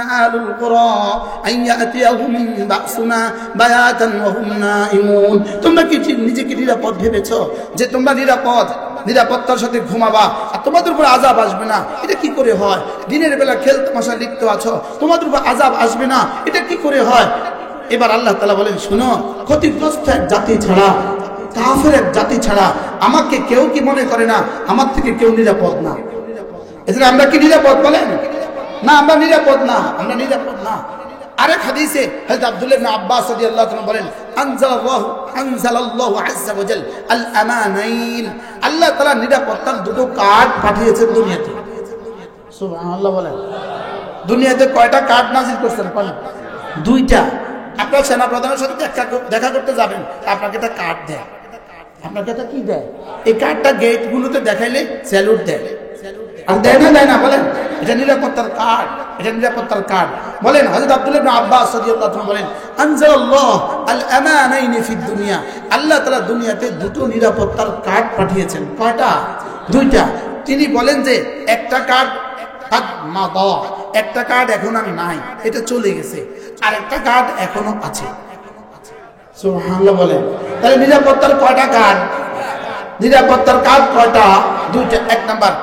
আহলুল কুরা আইয়াতিয়াহুম বাসুনা বায়াতান ওয়া হুম নাঈমুন। তোমরা কি নিজেকে নিরাপদ ভেবেছো যে তোমরা নিরাপত্তার সাথে ঘুমাবা আর তোমাদের উপর আযাব আসবে না? এটা কি করে হয়? দিনের বেলা খেল তামাশা লিপ্ত আছো, তোমাদের উপর আযাব আসবে না, এটা কি করে হয়? এবার আল্লাহ তাআলা বলেন, শুনো, ক্ষতিগ্রস্ত এক জাতি ছাড়া, কাফের এক জাতি ছাড়া আমাকে কেউ কি মনে করে না আমার থেকে কেউ নিরাপদ না? এজন্য আমরা কি নিরাপদ বলেন? না, আমরা নিরাপদ না, আমরা নিরাপদ না। আরেক হাদিসে হযরত আব্দুল্লাহ ইবনে আব্বাস রাদিয়াল্লাহু তাআলা বলেন, আনজালাল্লাহু আযজা ওয়া জাল আল আমানাইন। আল্লাহ তাআলা নিরাপত্তার দুটো কার্ড পাঠিয়েছেন দুনিয়াতে। সুবহানাল্লাহ বলেন। দুনিয়াতে কয়টা কার্ড নাযিল করেছেন? দুইটা। আপনার সেনা প্রধানের সাথে দেখা করতে যাবেন, আপনাকে একটা কার্ড দেয়। আপনাকে একটা কি দেয়? এই কার্ডটা গেটগুলোতে দেখাইলে স্যালুট দেয়। আর দেয় না বলেন? এটা নিরাপত্তার কার্ড, এটা নিরাপত্তার কার্ড। বলেন হযরত আব্দুল্লাহ ইবনে আব্বাস রাদিয়াল্লাহু তাআলা বলেন, আনজালাল্লাহু আল আমানাইনি ফিদ দুনিয়া। আল্লাহ তাআলা দুনিয়াতে দুটো নিরাপত্তার কার্ড পাঠিয়েছেন। কয়টা? দুইটা। তিনি বলেন যে একটা কার্ড একটা কার্ড এখন আর নাই, এটা চলে গেছে, আর একটা কার্ড এখনো আছে। সুবহানাল্লাহ বলেন। তাহলে নিরাপত্তার কয়টা কার্ড? নিরাপত্তার কার্ড কয়টা? দুইটা। এক নাম্বার,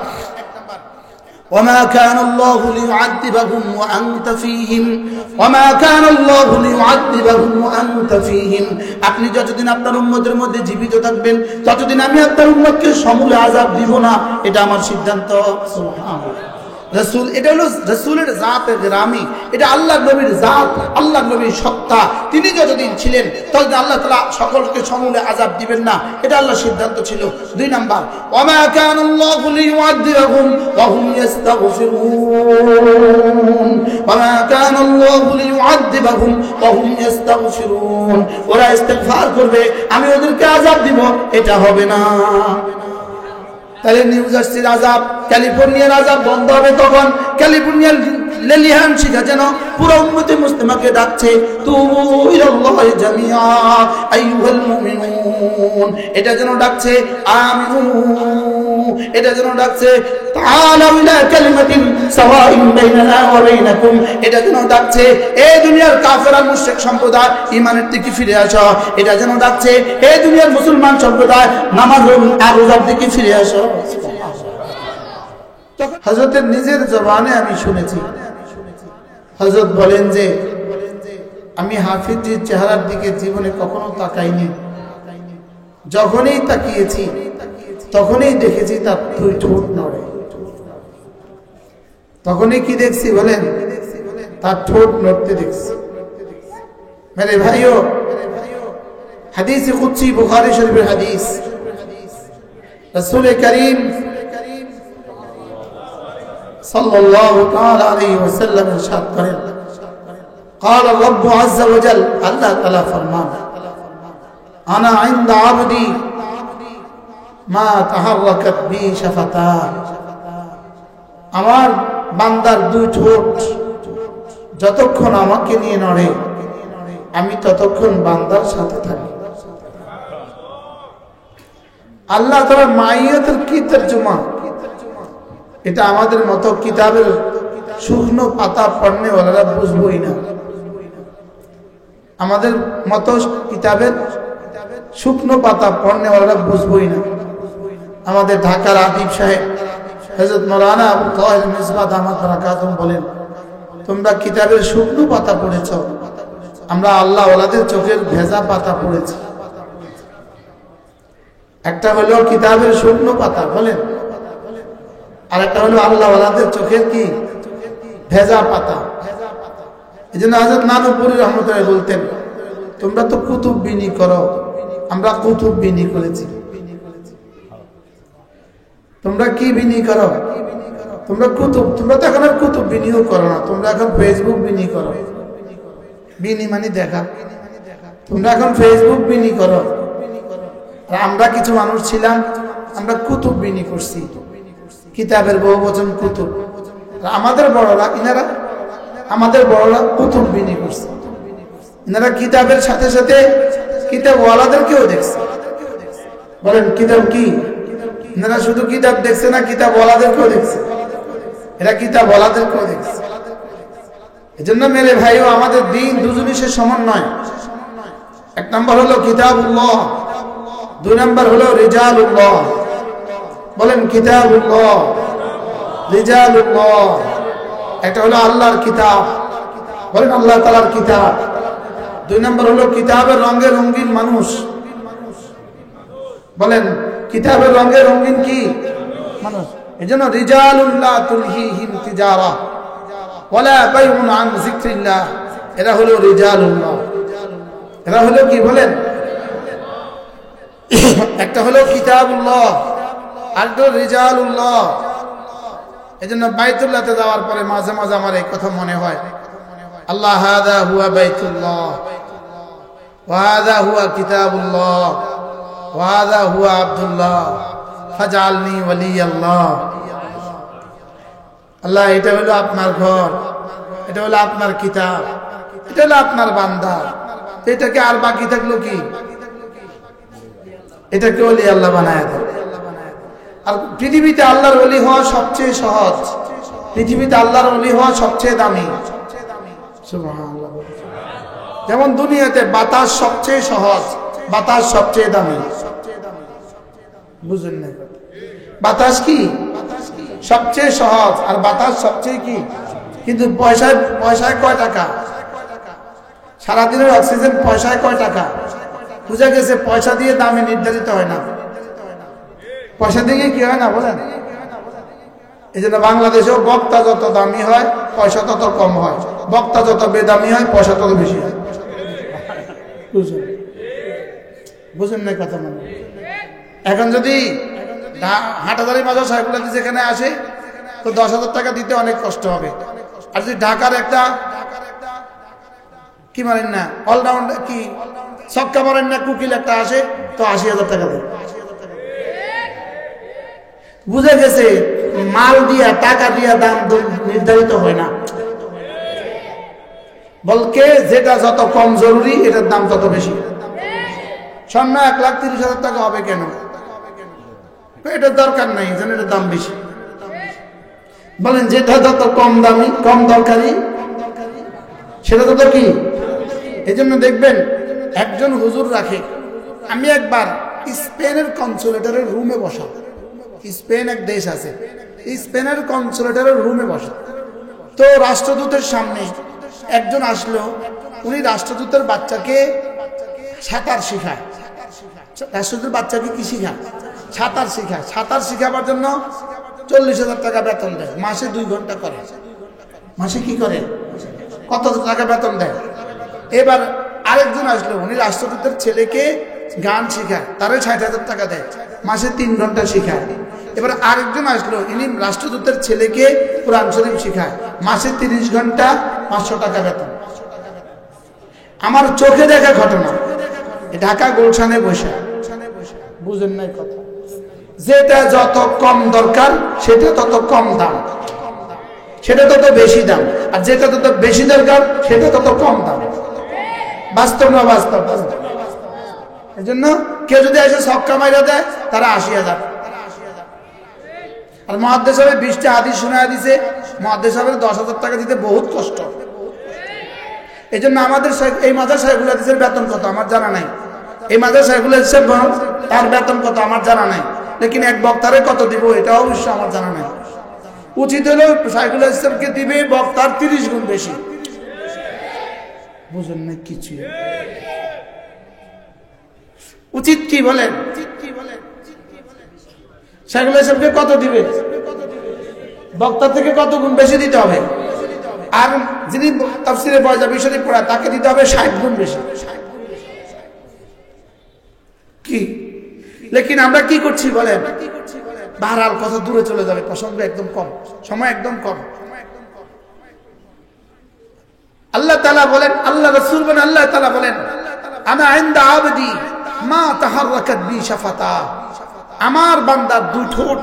وما كان الله ليعذبهم وأنت فيهم وما كان الله ليعذبهم وأنت فيهم। আপনি যতদিন আপনার উম্মতের মধ্যে জীবিত থাকবেন ততদিন আমি আপনার উম্মতকে সমূলে আযাব দিব না, এটা আমার সিদ্ধান্ত। সুবহানাল্লাহ। রাসূল, এটা হলো রাসূলের জাতে গ্রামী, এটা আল্লাহর নবীর জাত, আল্লাহর নবীর সত্তা। তিনি যতদিন ছিলেন ততদিন আল্লাহ তাআলা সকলকে সমূলে আযাব দিবেন না, এটা আল্লাহর সিদ্ধান্ত ছিল। দুই নাম্বার, ওয়ামা কানাল্লাহু লিয়ুআযিবাহুম ওয়া হুম ইস্তাগফিরুন। ওয়ামা কানাল্লাহু লিয়ুআযিবাহুম ওয়া হুম ইস্তাগফিরুন। ওরা ইস্তিগফার করবে, আমি ওদেরকে আযাব দিব, এটা হবে না। তাহলে নিউ জার্সির আযাব, ক্যালিফোর্নিয়ার আযাব বন্ধ হবে তখন। ক্যালিফোর্নিয়ার লেলিহান শিখা যেন পুরো উম্মতে মুসলিমাকে ডাকছে, তুবু ইলাল্লাহি জামিআ আইয়ুহাল মুমিনুন। এটা যেন ডাকছে আমিনু, এটা যেন ডাকছে তাআলাউ ইলা কালিমাতিন সাওয়াইন বাইনানা ওয়া বাইনাকুম। এটা যেন ডাকছে এই দুনিয়ার কাফের আর মুশরিক সম্প্রদায় ঈমানের দিকে ফিরে আসো। এটা যেন ডাকছে এই দুনিয়ার মুসলমান সম্প্রদায় নামাজ আর রোজার দিকে ফিরে আসো। হযরতের নিজের জবানে আমি শুনেছি, হযরত বলেন যে আমি হাফিজের চেহারার দিকে জীবনে কখনো তাকাইনি, যখনই তাকিয়েছি তখনই দেখেছি তার দুই ঠোঁট নড়ে। তখনই কি দেখছি বলেন? তার ঠোঁট নড়তে দেখছি। মেরে ভাইও, হাদিস কুদসি বুখারী শরীফের হাদিস, রাসূল করিম সাল্লাল্লাহু তাআলা আলাইহি ওয়াসাল্লাম ইরশাদ করেন, قال الرب عز وجل, আল্লাহ তাআলা ফরমান, আনা ইনদা আবদি মা তাহাররাকাত বি শাফাতা। আমার বান্দার দুই ঠোঁট যতক্ষণ আমাকে নিয়ে নড়ে আমি ততক্ষণ বান্দার সাথে থাকি। আল্লাহ তাআলার মাইয়াতের কি তরজমা? এটা আমাদের মতো কিতাবের শুকনো পাতা পড়নেওয়ালারা বুঝবই না। আমাদের মতো কিতাবের শুকনো পাতা পড়নেওয়ালারা বুঝবই না। আমাদের ঢাকার আদিব সাহেব হযরত মাওলানা আবু তাহের মিসবাহ দামাত বারাকাতুহু বলেন, তোমরা কিতাবের শুকনো পাতা পড়েছ, আমরা আল্লাহ ওয়ালাদের চোখের ভেজা পাতা পড়েছি। একটা হলো কিতাবের শুকনো পাতা বলেন, আর একটা হলো আল্লাহ ওয়ালাদের চোখের কি ভেজা পাতা। এই জন্য হযরত নানুপুরী রহমতুল্লাহ বলতেন, তোমরা তো কুতুব বিনি করো, আমরা কুতুব বিনি করেছি। তোমরা কি বিনি করো? তোমরা কুতুব, তোমরা তো এখন আর কুতুব বিনিও করো না, তোমরা এখন ফেসবুক বিনি করো। বিনি মানে দেখা, তোমরা এখন ফেসবুক বিনি করো। আর আমরা কিছু মানুষ ছিলাম, আমরা কুতুব বিনি করছি, কিতাবের বহুবচন কুতুব। আমাদের বড়রা, ইনারা আমাদের বড়রা কুতুব বিনি করছে। ইনারা কিতাবের সাথে সাথে কিতাব ওয়ালাদেরকেও দেখছে। বলেন কিতাব কি? ইনারা শুধু কিতাব দেখছে না, কিতাব ওয়ালাদেরকেও দেখছে। এরা কিতাব ওয়ালাদেরকেও দেখছে। এজন্য মেরে ভাইও আমাদের দিন দুই জিনিসের সমন্বয়। এক নম্বর হলো কিতাবুল্লাহ, দুই নম্বর হলো রিজালুল্লাহ। বলেন কিতাবুল্লাহ, রিজালুল্লাহ। একটা হলো আল্লাহর কিতাব, বলেন আল্লাহ তাআলার কিতাব। দুই নম্বর হলো কিতাবের রঙে রঙিন মানুষ, বলেন কিতাবের রঙে রঙিন কি মানুষ। এজন্য রিজালুল্লাহ তুলহিহিম তিজারা ওয়ালা বাইউন আন যিকরিল্লাহ, এরা হলো রিজালুল্লাহ। এরা হলো কি বলেন, একটা হলো কিতাবুল্লাহ আর একটা রিজালুল্লাহ। এজন্য বাইতুল্লাহতে যাওয়ার পরে মাঝে মাঝে আমার এই কথা মনে হয়, আল্লাহ হাদা হুয়া বাইতুল্লাহ ওয়া হাদা হুয়া কিতাবুল্লাহ ওয়া হাদা হুয়া আব্দুল্লাহ ফাজআলনি ওয়ালিয়াল্লাহ। আল্লাহ এটা হলো আপনার ঘর, এটা হলো আপনার কিতাব, এটা হলো আপনার বান্দা। এটাকে আর বাকি থাকলো কি, এটাকে ওলি আল্লাহ বানায় দেন। আর পৃথিবীতে আল্লাহর ওলি হওয়া সবচেয়ে সহজ, পৃথিবীতে আল্লাহর ওলি হওয়া সবচেয়ে দামি। সুবহানাল্লাহ। যেমন দুনিয়াতে বাতাস সবচেয়ে সহজ, বাতাস সবচেয়ে দামি। বুঝলেন না? বাতাস কি সবচেয়ে সহজ আর বাতাস সবচেয়ে কি, কিন্তু পয়সায় পয়সায় কয় টাকা, সারাদিনের অক্সিজেন পয়সায় কয় টাকা। বুঝা গেছে পয়সা দিয়ে দামে নির্ধারিত হয় না, পয়সা দিয়ে কি হয় না বলেন। এই জন্য বাংলাদেশেও বক্তা যত দামি হয় পয়সা তত কম হয়, বক্তা যত বেদামি হয় পয়সা তত বেশি হয়। বুঝেন না কথা মানে। এখন যদি হাটাদারি মাজার সাহেবুল্লাহ যেখানে আসে তো 10,000 টাকা দিতে অনেক কষ্ট হবে। আর যদি ঢাকার একটা কি মারেন না অলরাউন্ডার কি ছক্কা মারেন না কুকিল একটা আসে তো 80,000 টাকা দেয়। বুঝে গেছে মাল দিয়া টাকা দিয়া দাম নির্ধারিত হয় না, বলকে যেটা যত কম জরুরি এটার দাম তত বেশি। স্বর্ণ 1,30,000 টাকা হবে কেন, এটার দরকার নাই, যেন এটার দাম বেশি। বলেন যেটা যত কম দামি কম দরকারি সেটা তত কি। এই জন্য দেখবেন একজন হুজুর রাখে, আমি একবার স্পেনের কনসুলেটরের রুমে বসা, স্পেন এক দেশ আছে, স্পেনের কনসুলেটরের রুমে বসা। তো রাষ্ট্রদূতের সামনে একজন আসলো, উনি রাষ্ট্রদূতের বাচ্চাকে সাঁতার শিখায়। রাষ্ট্রদূতের বাচ্চাকে কি শিখায়, সাঁতার শিখায়। সাঁতার শিখাবার জন্য 40,000 টাকা বেতন দেয়, মাসে 2 ঘন্টা করে। মাসে কি করে, কত টাকা বেতন দেয়। এবার আরেকজন আসলো, উনি রাষ্ট্রদূতের ছেলেকে গান শিখায়, তারও 60,000 টাকা দেয়, মাসে 3 ঘন্টা শিখায়। এবার আরেকজন আসলো, ইনি রাষ্ট্রদূতের ছেলেকে কোরআন শরীফ শিখায়, মাসে 30 ঘন্টা 500 টাকা বেতন। আমার চোখে দেখা ঘটনা, ঢাকা গুলশানে বসে। বুঝেন নাই কথা, যেটা যত কম দরকার সেটা তত কম দাম, সেটা তত বেশি দাম, আর যেটা তত বেশি দরকার সেটা তত কম দাম। বাস্তব না বাস্তব? এই জন্য কেউ যদি এসে ছক্কা মাইরা দেয় তারা 80,000, আর মুহাদ্দিস সাহেব 20টা হাদিস শোনায় দিছে, মুহাদ্দিস সাহেবের 10,000 টাকা দিতে বহুত কষ্ট। এই জন্য আমাদের এই মাদ্রাসা সাহেবুল হাদিসের বেতন কত আমার জানা নাই, এই মাদ্রাসা সাহেবুল হাদিস তার বেতন কত আমার জানা নাই, লেকিন এক বক্তারে কত দিব এটা অবশ্য আমার জানা নাই। উচিত হলো সাইফুল ইসলামকে দিবে বক্তার 30 গুণ বেশি। বুঝেন না কিছু, উচিত কি বলেন, সাইফুল ইসলামকে কত দিবে, বক্তার থেকে কত গুণ বেশি দিতে হবে। আর যিনি তাফসীরে পয়জাবি শরীফ পড়ায় তাকে দিতে হবে 60 গুণ বেশি। কি লেকিন আমরা কি করছি বলেন, বাহারাল কথা দূরে চলে যাবে, প্রসঙ্গ একদম কম, সময় একদম কম। আল্লাহ তাআলা বলেন, আল্লাহ রাসূল বলেন, আল্লাহ তাআলা বলেন, আনা ইনদা আবদি মা তাহাররাকাত বি শাফাতা, আমার বান্দার 2 ঠোঁট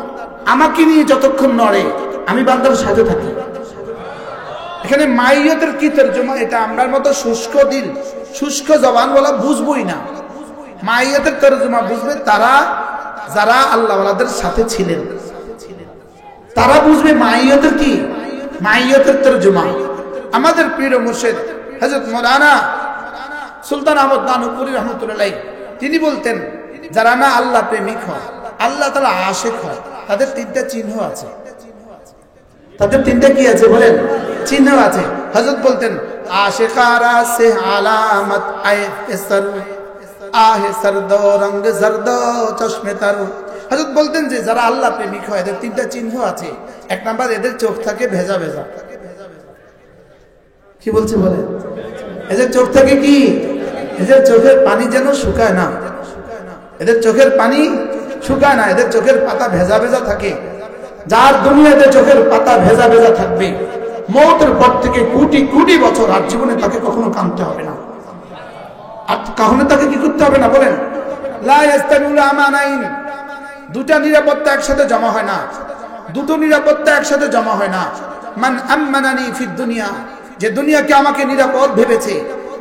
আমাকে নিয়ে যতক্ষণ নড়ে আমি বান্দার সাথে থাকি। এখানে মাইয়তের কি তরজমা, এটা আমরার মতো শুষ্ক দিল শুষ্ক জবান বলা বুঝবই না। মাইয়তের তরজমা বুঝবে তারা যারা আল্লাহ ওয়ালাদের সাথে ছিলেন, তারা বুঝবে মাইয়তের কি, মাইয়তের তরজমা। আমাদের পীর মুর্শিদ হযরত মাওলানা সুলতান আহমদ নানুপুরি রহমতুল্লাহ তিনি বলতেন, যারা না আল্লাহ প্রেমিক হয়, আল্লাহ তাআলা আশিক হয়, তাদের তিনটা চিহ্ন আছে। তাদের তিনটা কি আছে বলেন? চিহ্ন আছে। হযরত বলতেন, আশিকারা সে আলামত আয়ে সর আহে সরদো রঙ জরদো চশমে তর। হযরত বলতেন যে যারা আল্লাহ প্রেমিক হয় এদের তিনটা চিহ্ন আছে। এক নাম্বার, এদের চোখ থাকে ভেজা ভেজা। কি বলছে বলেন? এদের চোখ থাকে কি? এদের চোখের পানি যেন শুকায় না। এদের চোখের পানি শুকায় না, এদের চোখের পাতা ভেজা ভেজা থাকে। যার দুনিয়াতে চোখের পাতা ভেজা ভেজা থাকবে, মওতের পর থেকে কোটি কোটি বছর আর জীবনে তাকে কখনো কাঁদতে হবে না। আর কখনো তাকে কি করতে হবে না বলেন? লা ইস্তামিউল আমানাইন, দুটা নিরাপত্তা একসাথে জমা হয় না। দুটো নিরাপত্তা একসাথে জমা হয় না। মান আমানানি ফিদ দুনিয়া, যে দুনিয়াকে আমাকে নিরাপদ ভেবেছে,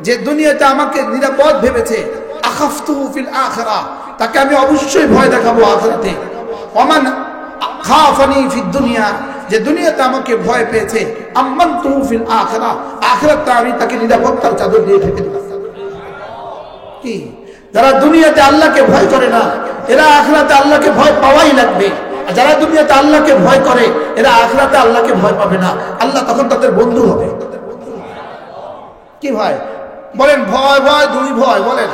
যে দুনিয়াতে আমাকে নিরাপদ ভেবেছে, আখাফতুহু ফিল আখিরাহ, তাকে আমি অবশ্যই ভয় দেখাবো আখিরাতে। ওমান খাফানি ফিদ দুনিয়া, যে দুনিয়াতে আমাকে ভয় পেয়েছে, আমানতুহু ফিল আখিরাহ, আখিরাতে আমি তাকে নিরাপত্তার চাদর দিয়ে ঢেকে দেব। কি? যারা দুনিয়াতে আল্লাহকে ভয় করে না, এরা আখিরাতে আল্লাহকে ভয় পাওয়াই লাগবে। আর যারা দুনিয়াতে আল্লাহকে ভয় করে, এরা আখিরাতে আল্লাহকে ভয় পাবে না। আল্লাহ তখন তাদের বন্ধু হবে। কি ভয় বলেন? ভয় ভয় দুই ভয় বলেন।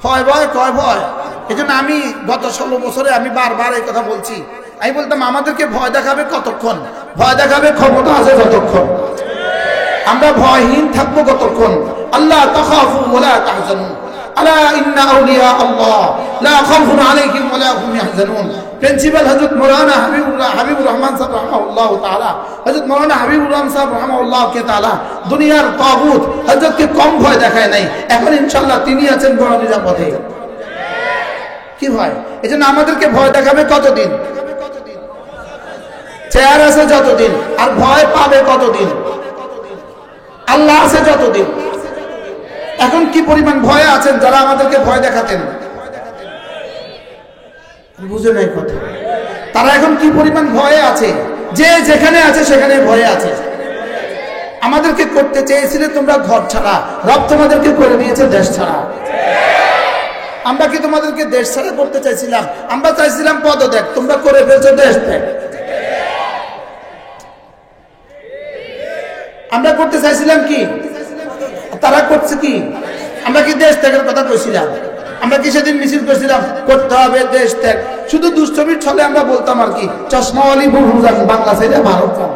ভয় ভয় কয় ভয়? এই জন্য আমি গত 16 বছরে আমি বারবার এই কথা বলছি। আমি বলতাম আমাদেরকে ভয় দেখাবে কতক্ষণ? ভয় দেখাবে ক্ষমতা আছে যতক্ষণ। আমরা ভয়হীন থাকবো কতক্ষণ? আল্লাহ তাখাফু ওয়া লা তাহজানু আলা ইন্না আউলিয়া আল্লাহ লা খাউফুন আলাইহিম ওয়া লা হুম ইয়াহজানুন। প্রিন্সিপাল হযরত মাওলানা হাবিবুর রহমান সাহেব রাহমাহুল্লাহ তাআলা, হযরত মাওলানা হাবিবুর রহমান সাহেব রাহমাহুল্লাহ কে তাআলা দুনিয়ার তাগুত হযরতকে কম ভয় দেখায় নাই। এখন ইনশাআল্লাহ তিনি আছেন বড় নিরাপদে। কি ভয়? এজন্য আমাদেরকে ভয় দেখাবে কতদিন? চেয়ার আছে যতদিন। আর ভয় পাবে কতদিন? আল্লাহ আছে যতদিন। এখন কি পরিমাণ ভয়ে আছেন যারা আমাদেরকে ভয় দেখাতেন? বুঝে নাই কথা। তারা এখন কি পরিমাণ ভয়ে আছে? যে যেখানে আছে সেখানে ভয়ে আছে। আমাদেরকে করতে চেয়েছিলে তোমরা ঘর ছাড়া, রব তোমাদেরকে করে দিয়েছে দেশ ছাড়া। আমরা কি তোমাদেরকে দেশ ছাড়া করতে চাইছিলাম? আমরা চাইছিলাম পদত্যাগ, তোমরা করে ফেলছো দেশ ত্যাগ। আমরা করতে চাইছিলাম কি? তারা করছে কি? আমরা কি দেশ ত্যাগের কথা কইছিলাম? আমরা কি সেদিন মিছিল করছিলাম করতে হবে দেশ ত্যাগ? শুধু দুষ্টমির ছলে আমরা বলতাম আর কি, চশমাওয়ালি বহুজান বাংলা ছেড়ে ভারত যান।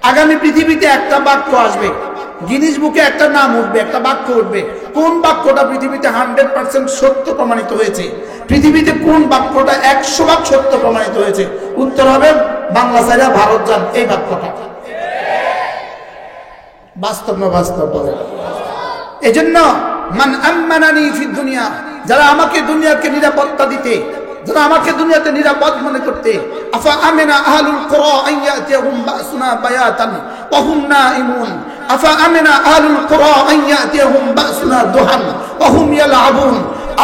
আগামী পৃথিবীতে একটা বাক্য আসবে, গিনিস বুকে একটা নাম উঠবে, একটা বাক্য উঠবে। কোন বাক্যটা পৃথিবীতে 100% সত্য প্রমাণিত হয়েছে? পৃথিবীতে কোন বাক্যটা 100% সত্য প্রমাণিত হয়েছে? উত্তর হবে বাংলা ছেড়ে ভারত যান, এই বাক্যটা। বাস্তব না বাস্তব বলেন? এজন্য মান আমানানি ফিদ দুনিয়া, যারা আমাকে দুনিয়াকে নিরাপত্তা দিতে, যারা আমাকে দুনিয়াতে নিরাপদ মনে করতে, আফা আমিনা আহলুল কুরা আন ইয়াতিয়াহুম বাসুনা বায়াতান ওয়া হুম নাইমুন, আফা আমিনা আহলুল কুরা আন ইয়াতিয়াহুম বাসুনা দুহান ওয়া হুম ইয়ালআবুন,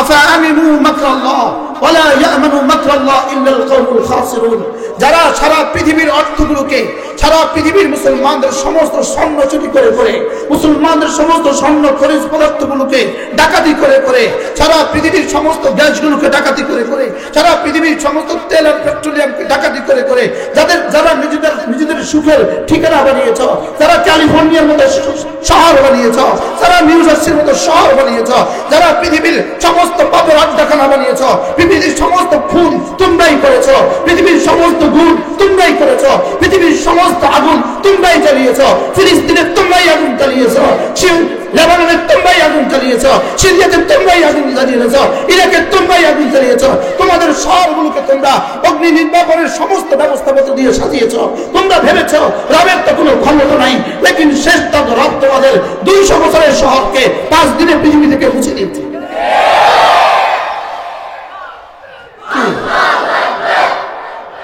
আফা আমিনু মাকরাল্লাহ ওয়া লা ইয়ামানু মাকরাল্লাহ ইল্লাল কওমুল খাসিরুন। যারা সারা পৃথিবীর অর্থগুলোকে, সারা পৃথিবীর মুসলমানদের সমস্ত স্বর্ণ চুরি করে করে, মুসলমানদের সমস্ত স্বর্ণ খনিজ পদার্থগুলোকে ডাকাতি করে করে, সারা পৃথিবীর সমস্ত গ্যাসগুলোকে ডাকাতি করে করে, সারা পৃথিবীর সমস্ত তেল আর পেট্রোলিয়ামকে ডাকাতি করে করে, যারা নিজেদের সুখের ঠিকানা বানিয়েছ, যারা ক্যালিফোর্নিয়ার মতো শহর বানিয়েছ, যারা নিউ জার্সির মতো শহর বানিয়েছ, যারা পৃথিবীর সমস্ত পাপের আড্ডাখানা বানিয়েছ, পৃথিবীর সমস্ত খুন তোমরাই করেছ, পৃথিবীর সমস্ত গুণ তোমরাই করেছ, পৃথিবীর সমস্ত আগুন তোমরাই জ্বালিয়েছ, ফিলিস্তিনের তোমরাই আগুন জ্বালিয়েছ, লেবাননের তোমরাই আগুন জ্বালিয়েছ, সিরিয়াতে তোমরাই আগুন জ্বালিয়েছ, ইরাকের তোমরাই আগুন জ্বালিয়েছ। তোমাদের শহরগুলোকে তোমরা অগ্নি নির্বাপনের সমস্ত ব্যবস্থাপত্র দিয়ে সাজিয়েছ। তোমরা ভেবেছ রবের তো কোনো ক্ষমতা নাই, লেকিন শেষ তক রব তোমাদের 200 বছরের শহরকে 5 দিনে পৃথিবী থেকে মুছে দিয়েছে।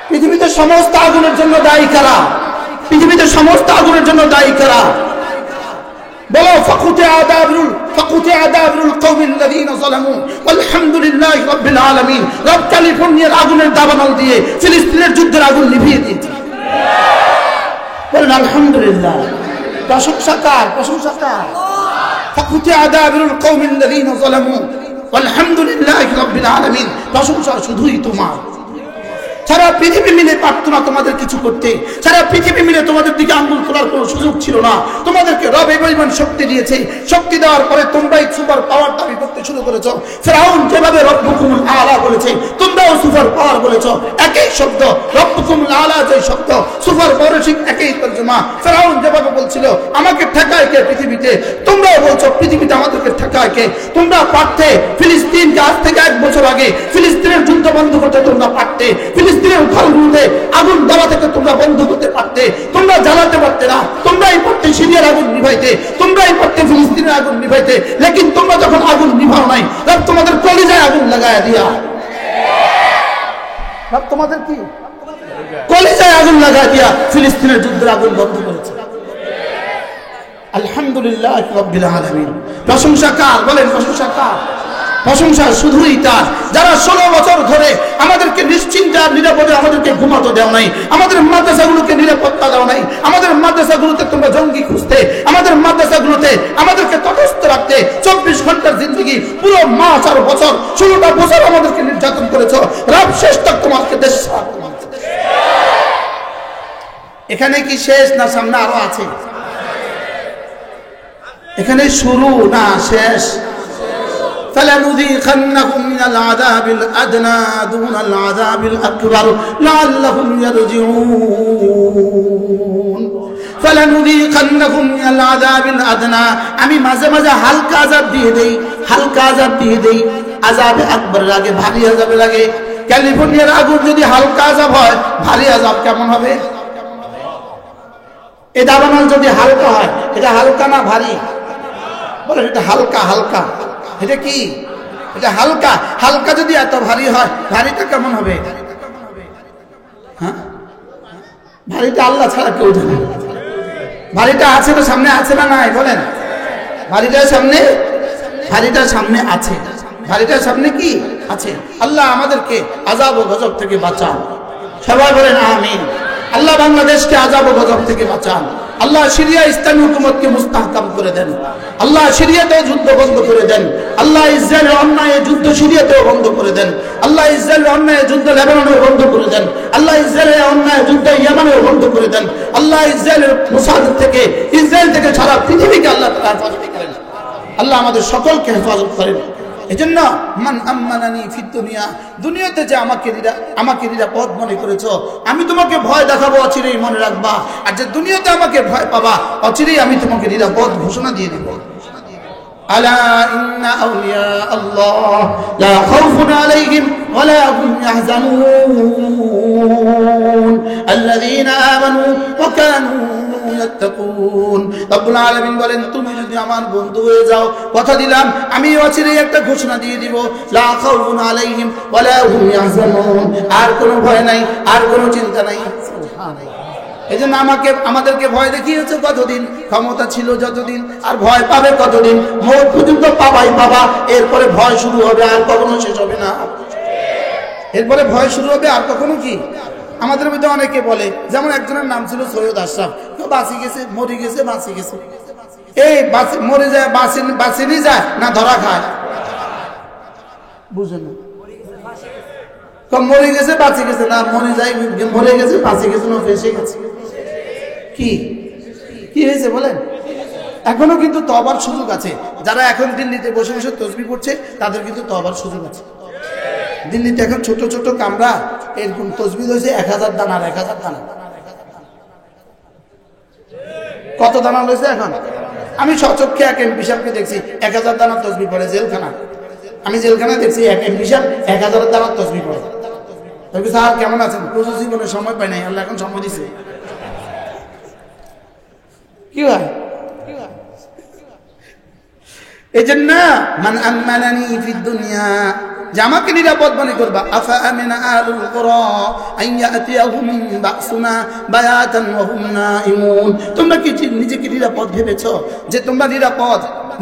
পৃথিবীতে সমস্ত আগুনের জন্য দায়ী কারা? পৃথিবীতে সমস্ত আগুনের জন্য দায়ী কারা? বলো ফাকুতিআ দাবিরুল কওমিল্লাযীনা যালামু ওয়ালহামদুলিল্লাহি রাব্বিল আলামিন। রব ক্যালিফোর্নিয়ার আগুনের দাবানল দিয়ে ফিলিস্তিনের যুদ্ধের আগুন নিভিয়ে দিয়েছে। বলেন আলহামদুলিল্লাহ। প্রশংসা কার? প্রশংসা কার? ফাকুতিয়া আদাবিরুল কওমিল্লাযীনা যালামু আলহামদুলিল্লাহি রাব্বিল আলামিন। প্রশংসা শুধুই তোমার। সারা পৃথিবী মিলে পারতো না তোমাদের কিছু করতে, সারা পৃথিবী মিলে তোমাদের দিকে আঙ্গুল তোলার কোনো সুযোগ ছিল না। তোমাদেরকে রব এই পরিমাণ শক্তি দিয়েছে, শক্তি দেওয়ার পরে তোমরাই সুপার পাওয়ার দাবি করতে শুরু করেছো। ফিরআউন যেভাবে রব্বুকুমুল আলা বলেছে, তোমরাও সুপার পাওয়ার বলেছো। একই শব্দ, রব্বুকুমুল আলা যে শব্দ, সুপার পাওয়ার ঠিক একই তর্জমা। ফিরআউন যেভাবে বলছিল আমাকে ঠেকায় কে পৃথিবীতে, তোমরাও বলছো পৃথিবীতে আমাদেরকে ঠেকায় কে। তোমরা পারতে ফিলিস্তিনকে আজ থেকে 1 বছর আগে ফিলিস্তিনের যুদ্ধ বন্ধ করতে তোমরা পারতে, ফিলিস্তিনের ঘরগুলোতে আগুন দেওয়া থেকে তোমরা বন্ধ করতে পারতে, তোমরা জ্বালাতে পারতে না। তোমরাই পারতে সিরিয়ার আগুন নিভাইতে, তোমরাই পারতে ফিলিস্তিনের আগুন নিভাইতে। লেকিন তোমরা যখন আগুন নিভাও নাই, রব তোমাদের কলিজায় আগুন লাগায় দিয়া, রব তোমাদের কি কলিজায় আগুন লাগায় দিয়া ফিলিস্তিনের যুদ্ধের আগুন বন্ধ করেছে। আলহামদুলিল্লাহ রাব্বিল আলামিন। প্রশংসা কার? বলেন প্রশংসা কার? প্রশংসা শুধুই তার যারা 16 বছর ধরে আমাদেরকে নিশ্চিন্তে আর নিরাপদে আমাদেরকে ঘুমাতে দেও নাই, আমাদের মাদ্রাসাগুলোকে নিরাপত্তা দাও নাই, আমাদের মাদ্রাসাগুলোতে তোমরা জঙ্গি খুঁজতে, আমাদের মাদ্রাসাগুলোতে আমাদেরকে তটস্থ রাখতে 24 ঘন্টার জিন্দগি, পুরো মাস আর বছর 16টা বছর আমাদেরকে নির্যাতন করেছো। রব শেষ তক তোমাকে দেশ। এখানে কি শেষ না সামনে আরো আছে? এখানে শুরু না শেষ? فلنذيقنهم من العذاب الأدنى دون العذاب الأكبر لعلهم يرجعون। فلنذيقنهم من العذاب الأدنى আমি মাঝে মাঝে হালকা আযাব দিয়ে দেই, হালকা আযাব দিয়ে দেই। আযাবে আকবার লাগে, ভারী আযাব লাগে। ক্যালিফোর্নিয়ার আগুন যদি হালকা আযাব হয়, ভারী আযাব কেমন হবে? এই দাবানল যদি হালকা হয়, এটা হালকা না ভারী? বলে এটা হালকা। হালকা এটা কি? এটা হালকা। হালকা যদি এত ভারী হয়, ভারীটা কেমন হবে? হ্যাঁ, ভারীটা আল্লাহ ছাড়া কেউ জানে। ভারীটা আছে তো সামনে, আছে না নাই? বলেন ভারীটার সামনে, ভারীটার সামনে আছে। ভারীটার সামনে কি আছে? আল্লাহ আমাদেরকে আযাব ও গজব থেকে বাঁচান। সবাই বলেন আমিন। আল্লাহ বাংলাদেশকে আযাব ও গজব থেকে বাঁচান। আল্লাহ সিরিয়া ইসলামী হুকুমতকে মুস্তাহকাম করে দেন। আল্লাহ সিরিয়াতেও যুদ্ধ বন্ধ করে দেন। আল্লাহ ইসরায়েলের অন্যায় যুদ্ধ সিরিয়াতেও বন্ধ করে দেন। আল্লাহ ইসরায়েলের অন্যায় যুদ্ধ লেবাননেও বন্ধ করে দেন। আল্লাহ ইসরায়েলের অন্যায় যুদ্ধ ইয়ামানেও বন্ধ করে দেন। আল্লাহ ইসরায়েলের মুসাদ থেকে, ইসরায়েল থেকে সারা পৃথিবীকে আল্লাহ হেফাজত করেন। আল্লাহ আমাদের সকলকে হেফাজত করেন। এজন্য মান আম্মানানি ফিদ দুনিয়া, দুনিয়াতে যে আমাকে নিরাপদ মনে করেছো, আমি তোমাকে ভয় দেখাবো, অচিরেই মনে রাখবা। আর যে দুনিয়াতে আমাকে ভয় পাবা, অচিরেই আমি তোমাকে নিরাপদ ঘোষণা দিয়ে দেব। আলা ইন্না আউলিয়া আল্লাহ লা খাউফুন আলাইহিম ওয়া লা হুম ইয়াহজানুন আল্লাযীনা আমানু ওয়া কানু ইয়াত্তাকুন। রব্বুল আলামিন বলেন, তুমি যদি আমার বন্ধু হয়ে যাও, কথা দিলাম আমি অচিরেই একটা ঘোষণা দিয়ে দিব, লা খাউফুন আলাইহিম ওয়া লা হুম ইয়াহজানুন। আর কোনো ভয় নাই, আর কোনো চিন্তা নাই। সুবহানাল্লাহ। এজন্য আমাদেরকে ভয় দেখিয়েছে কতদিন, ক্ষমতা ছিল যতদিন, আর ভয় পাবে কতদিন? মওত পর্যন্ত পাবাই পাবা। এরপরে ভয় শুরু হবে, আর কখনো শেষ হবে না। এরপরে ভয় শুরু হবে, আর কখনো কি? আমাদের মধ্যে অনেকে বলে, যেমন একজনের নাম ছিল সৈয়দ আশরাফ, তো বাঁচি গেছে, মরে গেছে, বাঁচি গেছে। এই মরে যায়, বাঁচিনি যায় না ধরা খায়? বুঝেন না? মরে গেছে, বাঁচি গেছে না, মরে যায়, মরে গেছে, বাঁচি গেছে না, ফেসে গেছে। কি কি হয়েছে বলেন? এখনো কিন্তু তওবার সুযোগ আছে। যারা এখন দিল্লিতে বসে বসে তসবিহ পড়ছে, তাদের কিন্তু তওবার সুযোগ আছে। দিল্লিতে এখন ছোট ছোট কামরা, এরকম তসবিহ হয়েছে 1000 দানার, 1000 দানা। কত দানা হয়েছে এখন? আমি সচক্ষে এক এমপি সাহেবকে দেখছি 1000 দানার তসবিহ পড়ে, জেলখানা। আমি জেলখানায় দেখছি এক এমপি সাহেব 1000 দানার তসবিহ পড়ে। তবে স্যার কেমন আছেন? প্রচুর জীবনে সময় পাই নাই, আল্লাহ এখন সময় দিছে। কি হয়? এই জন্য মান আম্মানানি ফিদ দুনিয়া, যে আমাকে নিরাপদ মনে করবা। আফা আমিনা আহলুল কুরা আন ইয়াতিয়াহুম বাসুনা বায়াতান ওয়া হুম নাইমুন। তোমরা কি নিজেকে নিরাপদ ভেবেছো যে তোমরা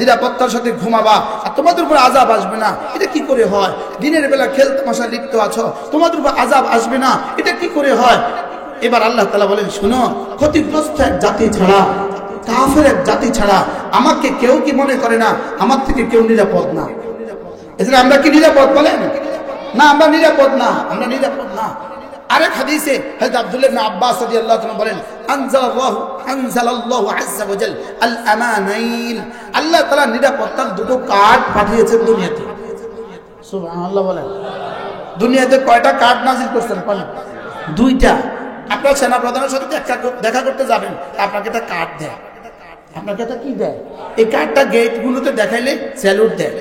নিরাপত্তার সাথে ঘুমাবা আর তোমাদের উপর আযাব আসবে না? এটা কি করে হয়? দিনের বেলা খেল তামাশা লিপ্ত আছো, তোমাদের উপর আযাব আসবে না, এটা কি করে হয়? এবার আল্লাহ তাআলা বলেন, শুনো, ক্ষতিগ্রস্ত এক জাতি ছাড়া, কাফের এক জাতি ছাড়া আমাকে কেউ কি মনে করে না আমার থেকে কেউ নিরাপদ না। এজন্য আমরা কি নিরাপদ বলেন? না, আমরা নিরাপদ না, আমরা নিরাপদ না। আরেক হাদিসে হযরত আব্দুল্লাহ ইবনে আব্বাস রাদিয়াল্লাহু তাআলা বলেন, আনজালাল্লাহু আযজা ওয়া জাল আল আমানাইন, আল্লাহ তাআলা নিরাপত্তার দুটো কার্ড পাঠিয়েছেন দুনিয়াতে। সুবহানাল্লাহ বলেন। দুনিয়াতে কয়টা কার্ড নাযিল করেছেন? দুইটা। আপনার সেনা প্রধানের সাথে দেখা করতে যাবেন, আপনাকে একটা কার্ড দেয়। আপনাকে একটা কি দেয়? এই কার্ডটা গেট গুলোতে দেখাইলে স্যালুট দেয়।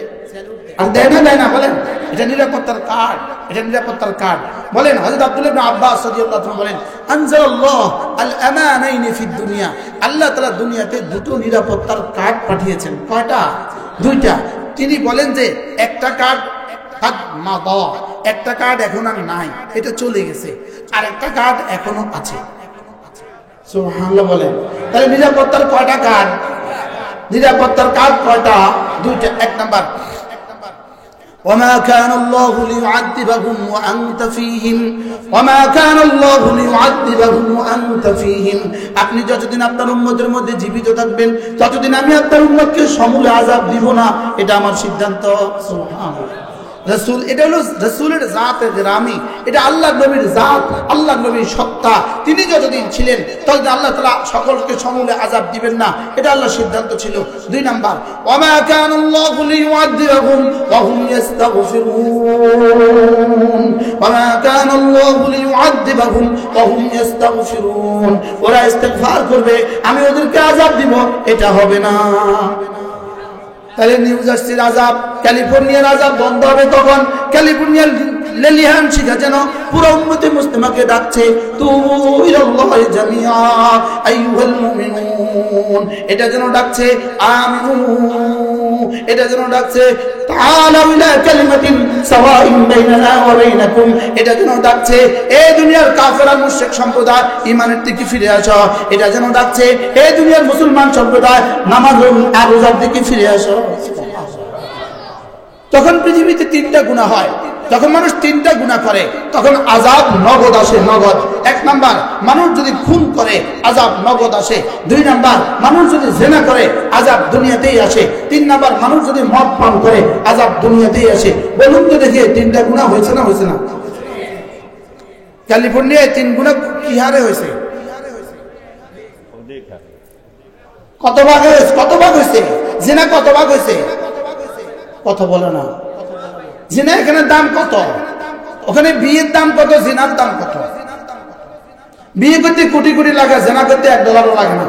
আর দেয় না বলেন? এটা নিরাপত্তার কার্ড, এটা নিরাপত্তার কার্ড। বলেন হযরত আব্দুল্লাহ ইবনে আব্বাস রাদিয়াল্লাহু তাআলা বলেন, আনজালাল্লাহু আল আমানাইন ফিদ দুনিয়া, আল্লাহ তাআলা দুনিয়াতে দুটো নিরাপত্তার কার্ড পাঠিয়েছেন। কয়টা? দুইটা। তিনি বলেন যে একটা কার্ড একটা কার্ড এখন আর নাই, এটা চলে গেছে, আর একটা কার্ড এখনো আছে। সুবহানাল্লাহ বলেন। তাহলে নিরাপত্তার কয়টা কার্ড? নিরাপত্তার কার্ড কয়টা? দুইটা। এক নাম্বার, وما كان الله ليعذبهم وأنت فيهم وما كان الله ليعذبهم وأنت فيهم, আপনি যতদিন আপনার উম্মতের মধ্যে জীবিত থাকবেন ততদিন আমি আপনার উম্মতকে সমূলে আযাব দিব না, এটা আমার সিদ্ধান্ত। সুবহানাল্লাহ। রাসূল, এটা হলো রাসূলের জাতে গ্রামী, এটা আল্লাহর নবীর জাত, আল্লাহর নবীর সত্তা। তিনি যতদিন ছিলেন ততদিন আল্লাহ তাআলা সকলকে সমূলে আযাব দিবেন না, এটা আল্লাহর সিদ্ধান্ত ছিল। দুই নাম্বার, ওয়ামা কানাল্লাহু লিইউআযিবাহুম ওয়া হুম ইস্তাগফিরুন, ওয়ামা কানাল্লাহু লিইউআযিবাহুম ওয়া হুম ইস্তাগফিরুন, ওরা ইস্তিগফার করবে, আমি ওদেরকে আযাব দিব, এটা হবে না। তাহলে নিউ জার্সির আযাব, ক্যালিফোর্নিয়ার আযাব বন্ধ হবে কখন? ক্যালিফোর্নিয়ার লেলিহান শিখা যেন পুরো উম্মতে মুসলিমাকে ডাকছে, তুবু ইলাল্লাহি জামিআ আইয়ুহাল মুমিনুন, এটা যেন ডাকছে আমিনু, এটা যেন ডাকছে তাআলাউ ইলা কালিমাতিন সাওয়াইন বাইনানা ওয়া বাইনাকুম, এটা যেন ডাকছে এই দুনিয়ার কাফের আর মুশরিক সম্প্রদায় ঈমানের দিকে ফিরে আসো, এটা যেন ডাকছে এই দুনিয়ার মুসলমান সম্প্রদায় নামাজ আর রোজার দিকে ফিরে আসো। তখন পৃথিবীতে তিনটা গুনাহ হয়, যখন মানুষ তিনটা গুনাহ করে তখন আযাব নগদ আসে, নগদ। এক নাম্বার, মানুষ যদি খুন করে আযাব নগদ আসে। দুই নাম্বার, মানুষ যদি জিনা করে আযাব দুনিয়াতেই আসে। তিন নাম্বার, মানুষ যদি মদ পান করে আযাব দুনিয়াতেই আসে। বলুন তো দেখি, তিনটা গুনাহ হয়েছে না হয়েছে না? ক্যালিফোর্নিয়ায় তিন গুনাহ কি হারে হয়েছে? কত ভাগ হয়েছে? কত ভাগ হয়েছে? জিনা কত ভাগ হয়েছে? কথা বলে না। জিনা এখানে দাম কত? ওখানে বিয়ের দাম কত? জিনার দাম কত? বিয়ে করতে কোটি কোটি লাগে, জিনা করতে $1 লাগে না।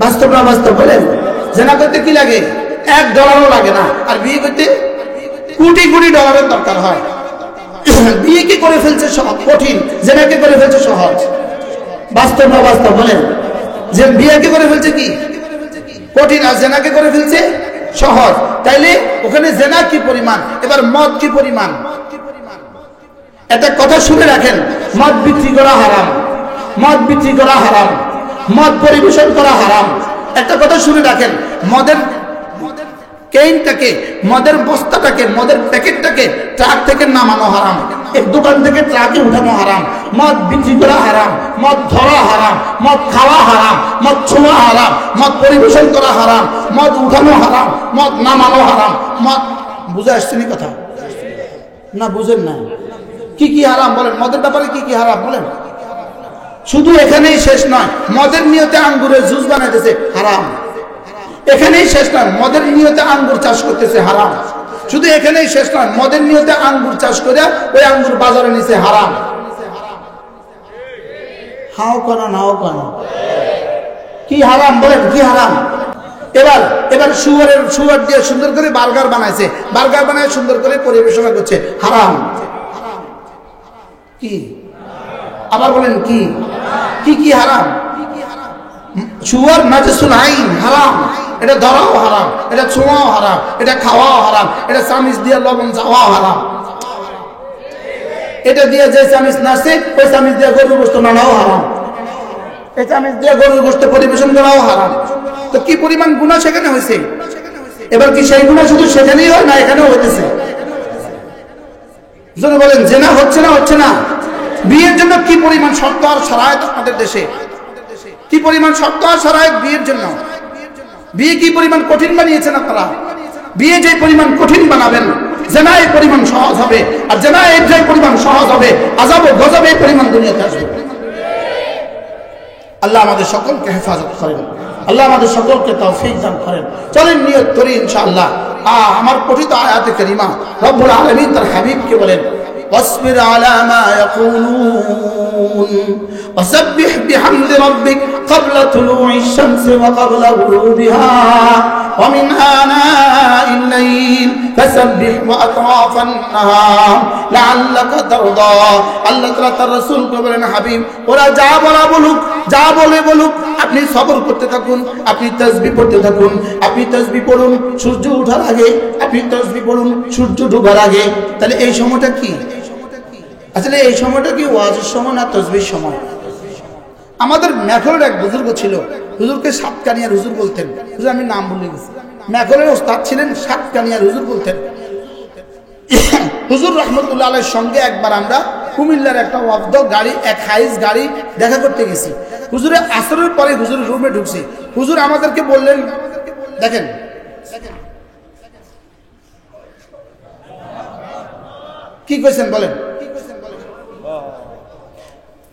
বাস্তব না বাস্তব বলেন? জিনা করতে কি লাগে? $1 লাগে না, আর বিয়ে করতে কোটি কোটি ডলারের দরকার হয়। বিয়ে কি করে ফেলছে সহজ, কঠিন, জিনাকে করে ফেলছে সহজ। বাস্তব না বাস্তব বলেন? যে বিয়ে কি করে ফেলছে কি কঠিন, আর জিনাকে করে ফেলছে সহজ। তাইলে ওখানে জেনা কি পরিমাণ, এবার মদ কি পরিমাণ? একটা কথা শুনে রাখেন, মদ বিক্রি করা হারাম, মদ বিক্রি করা হারাম, মদ পরিবেশন করা হারাম। একটা কথা শুনে রাখেন, মদের কেইনটাকে, মদের বস্তাটাকে, মদের প্যাকেটটাকে ট্রাক থেকে নামানো হারাম, এক দোকান থেকে ট্রাকে উঠানো হারাম। মদ বিক্রি করা হারাম, মদ ধরা হারাম, মদ খাওয়া হারাম, মদ ছোঁয়া হারাম, মদ পরিবেশন করা হারাম, মদ উঠানো হারাম, মদ নামানো হারাম। মদ বুঝে আসছেনি কথা না? বুঝেন না? কি কি হারাম বলেন? মদের ব্যাপারে কি কি হারাম বলেন? শুধু এখানেই শেষ নয়, মদের নিয়তে আঙ্গুরের জুস বানাইতেছে হারাম। এখানেই শেষ নয়, মদের নিয়তে আঙ্গুর চাষ করতেছে হারাম। শুধু এখানেই শেষ নয়, মদের নিয়তে আঙ্গুর চাষ করে ওই আঙ্গুর বাজারে নিছে হারাম। হাও কেন নাও কেন? কি হারাম বলেন? কি হারাম? এবার শুয়ার দিয়ে সুন্দর করে বার্গার বানাইছে, বার্গার বানায় সুন্দর করে পরিবেশনা করছে, হারাম। কি আবার বলেন? কি কি কি হারাম? শুয়ার নাজিসুল আইন, হারাম। এটা ধরাও হারাম, এটা ছোঁয়াও হারাম, এটা খাওয়াও হারাম, এটা চামিচ দিয়ে লবণ চাওয়াও হারাম। এটা দিয়ে যে চামিচ নাচে ওই চামিচ দিয়ে গরুর গোশত নানাও হারাম, এই চামিচ দিয়ে গরুর গোশত পরিবেশন করাও হারাম। তো কি পরিমাণ গুনাহ সেখানে হয়েছে। এবার কি সেই গুনাহ শুধু সেখানেই হয় না এখানেও হইতেছে? যদি বলেন জেনা হচ্ছে না, হচ্ছে না? বিয়ের জন্য কি পরিমাণ শর্ত আর শরায়েত আমাদের দেশে, কি পরিমাণ শর্ত আর শরায়েত বিয়ের জন্য। বিয়ে কি পরিমাণ কঠিন বানিয়েছেন আপনারা। বিয়ে যে পরিমাণ কঠিন বানাবেন, জেনা এই পরিমাণ সহজ হবে, আর জেনা এই যে পরিমাণ সহজ হবে, আযাব ও গজব এই পরিমাণ দুনিয়াতে আসবে। আল্লাহ আমাদের সকলকে হেফাজত করেন, আল্লাহ আমাদের সকলকে তৌফিক দান করেন। চলেন নিয়ত করি ইনশাআল্লাহ। আমার পঠিত আয়াতে কারিমা রব্বুল আলামিন তার হাবিবকে বলেন, واصبر على ما يقولون وسبح بحمد ربك قبل طلوع الشمس وقبل غروبها ومن آناء الليل فسبح وأطراف النهار لعلك ترضى। আল্লাহ তাআলা তার রাসূলকে বলেন, হাবিব ওরা যা বলা বলুক, যা বলে বলুক, আপনি সবর করতে থাকুন, আপনি তাসবিহ পড়তে থাকুন। আপনি তাসবিহ পড়ুন সূর্য ওঠার আগে, আপনি তাসবিহ পড়ুন সূর্য ডোবার আগে। তাহলে এই সময়টা কি? আসলে এই সময়টা কি ওয়াজের সময় না তাসবিহের সময়? আমাদের মেঘলের এক বুজুর্গ ছিল, হুজুরকে সাতকানিয়ার হুজুর বলতেন। হুজুর আমি নাম ভুলে গেছি, মেঘলের ওস্তাদ ছিলেন, সাতকানিয়ার হুজুর বলতেন। হুজুর রহমতুল্লাহ আলাইহির সঙ্গে একবার আমরা কুমিল্লার একটা ওয়াফদ গাড়ি, এক হাইস গাড়ি দেখা করতে গেছি। হুজুরের আসরের পরে হুজুরের রুমে ঢুকছি। হুজুর আমাদেরকে বললেন, দেখেন কি কইছেন বলেন,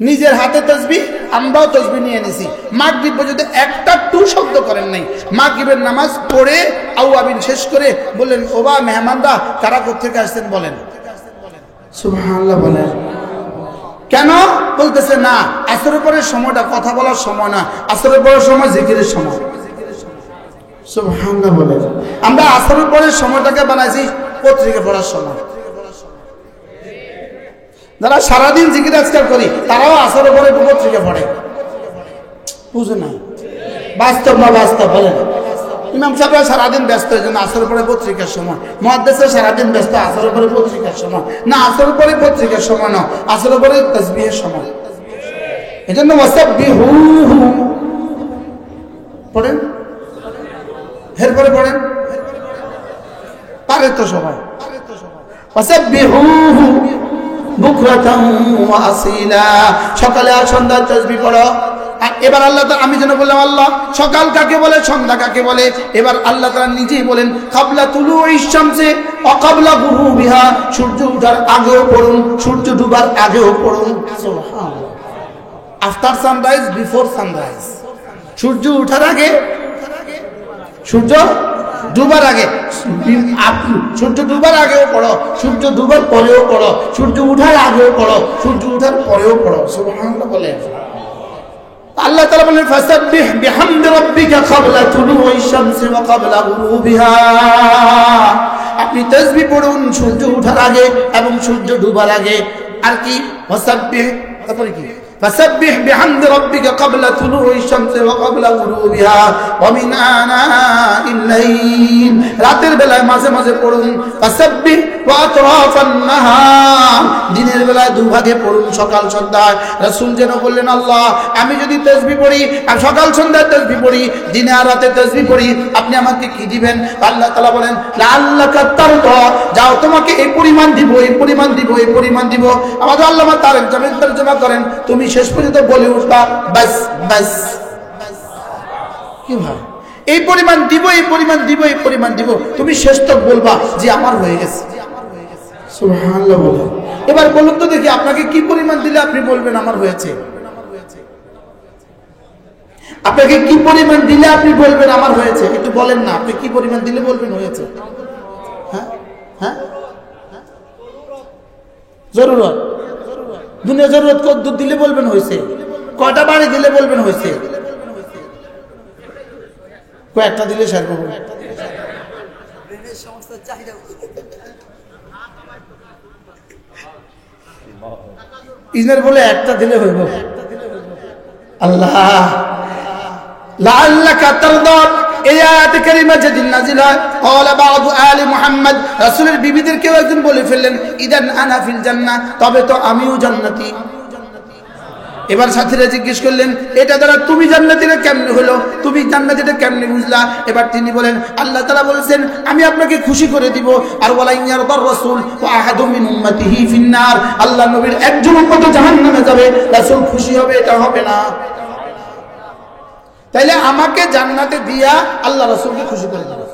নিজের হাতে তাসবিহ, আমরাও তাসবিহ নিয়ে নিছি। মাগরিব পর্যন্ত একটা টু শব্দ করেন নাই। মাগরিবের নামাজ পড়ে আওয়াবিন শেষ করে বললেন, ওবা মেহমানরা কারা কোথেকে আসছেন বলেন। সুবহানাল্লাহ বলেন। কেন বলতেছে না, আসরের পরের সময়টা কথা বলার সময় না, আসরের পরের সময় জিকিরের সময়। সুবহানাল্লাহ বলেন। আমরা আসরের পরের সময়টাকে বানাইছি পত্রিকা পড়ার সময়। যারা সারাদিন জিকির আজকাল করি তারাও আসরের পরে পত্রিকা পড়ে, বুঝে না। বাস্তব না বাস্তব বলেন। ইমাম সাহেবরা সারাদিন ব্যস্ত, এই জন্য আসরের পরে পত্রিকার সময়। মুহাদ্দিসরা সারাদিন ব্যস্ত, আসরের পরে পত্রিকার সময় না, আসরের পরে পত্রিকার সময় না, আসরের পরে তাসবিহের সময়। এই জন্য ওয়াসাব্বিহু পড়েন, এরপরে পড়েন, পারে তো সবাই। ওয়াসাব্বিহু বুকরাতাম ওয়া আসিলা, সকালে আর সন্ধ্যায় তাসবিহ পড়ো। আর এবার আল্লাহ তাআলা, আমি যেন বললাম আল্লাহ সকাল কাকে বলে, সন্ধ্যা কাকে বলে। এবার আল্লাহ তাআলা নিজেই বলেন, কাবলা তুলুইশ শামসি ওয়া কাবলা গুরুবিহা, সূর্য ওঠার আগেও পড়ুন, সূর্য ডুবার আগেও পড়ুন। সুবহানাল্লাহ। After sunrise, before sunrise. সূর্য ওঠার আগে, সূর্য ডুবার আগে, সূর্য ডুবার আগেও পড়ো, সূর্য ডুবার পরেও পড়ো, সূর্য উঠার আগেও পড়ো, সূর্য উঠার পরেও পড়ো। সুবহানাল্লাহ বলে। আল্লাহ তাআলা বলেন, ফাসাব্বিহ বিহামদি রাব্বিকা ক্বাবলা তুলুইশ শামসি ওয়া ক্বাবলা গুরুবিহা। আপনি তাসবিহ পড়ুন সূর্য ওঠার আগে এবং সূর্য ডুবার আগে। আর কি ফাসাব্বিহ, তারপরে কি ফাসাব্বিহ বিহামদি রাব্বিকা ক্বাবলা তুলুইশ শামসি ওয়া ক্বাবলা গুরুবিহা ওয়া মিন আনাইল লাইল, রাতের বেলায় মাঝে মাঝে পড়ুন। ফাসাব্বিহ ওয়া আতরাফান নাহার, দিনের বেলায় দুভাগে পড়ুন, সকাল সন্ধ্যায়। রাসূল যেন বললেন, আল্লাহ আমি যদি তাসবিহ পড়ি, আর সকাল সন্ধ্যায় তাসবিহ পড়ি, দিনে আর রাতে তাসবিহ পড়ি, আপনি আমাকে কি দিবেন? আল্লাহ তাআলা বলেন, লাআল্লাকা তারদা, যাও তোমাকে এই পরিমাণ দিব, এই পরিমাণ দিব, এই পরিমাণ দিব। আমাদের আল্লামা তারেক জামিল তরজমা করেন, তুমি শেষ পর্যন্ত বলে উঠবা বাস বাস। কি ভাই, এই পরিমাণ দিব, এই পরিমাণ দিব, এই পরিমাণ দিব, তুমি শেষ তক বলবা যে আমার হয়ে গেছে। সুবহানাল্লাহ বলেন। এবার বলুন তো দেখি, আপনাকে কি পরিমাণ দিলে আপনি বলবেন আমার হয়েছে? আপনাকে কি পরিমাণ দিলে আপনি বলবেন আমার হয়েছে? একটু বলেন না, আপনি কি পরিমাণ দিলে বলবেন হয়েছে? হ্যাঁ হ্যাঁ, জরুরত। দুনিয়া জরুরত কত দিলে বলবেন হয়েছে? কয়টা বাড়ি দিলে বলবেন হয়েছে? কয়েকটা দিলে শেয়ার করবেন। ইজনের বলে একটা দিলে হইব। আল্লাহ লাআল্লাকা তারদা, এই আয়াতে কারিমা যেদিন নাজিল হয়, ক্বালা বা'দু আলি মুহাম্মদ, রাসূলের বিবিদের কেউ একজন বলে ফেললেন, ইদান আনা ফিল জান্নাহ, তবে তো আমিও জান্নাতি। এবার সাথীরা জিজ্ঞেস করলেন, এটা দ্বারা তুমি জান্নাতীরা কেমনে হলো, তুমি জান্নাতীটা কেমনে বুঝলা? এবার তিনি বলেন, আল্লাহ তাআলা বলেছেন আমি আপনাকে খুশি করে দিব। আর ওয়ালা ইয়ারদার রাসূল ওয়া আহাদু মিন উম্মতিহি ফিন্নার, আল্লাহ নবীর একজন উম্মত জাহান্নামে যাবে, রাসূল খুশি হবে এটা হবে না। তাইলে আমাকে জান্নাতে দিয়া আল্লাহ রাসূলকে খুশি করে দিবে।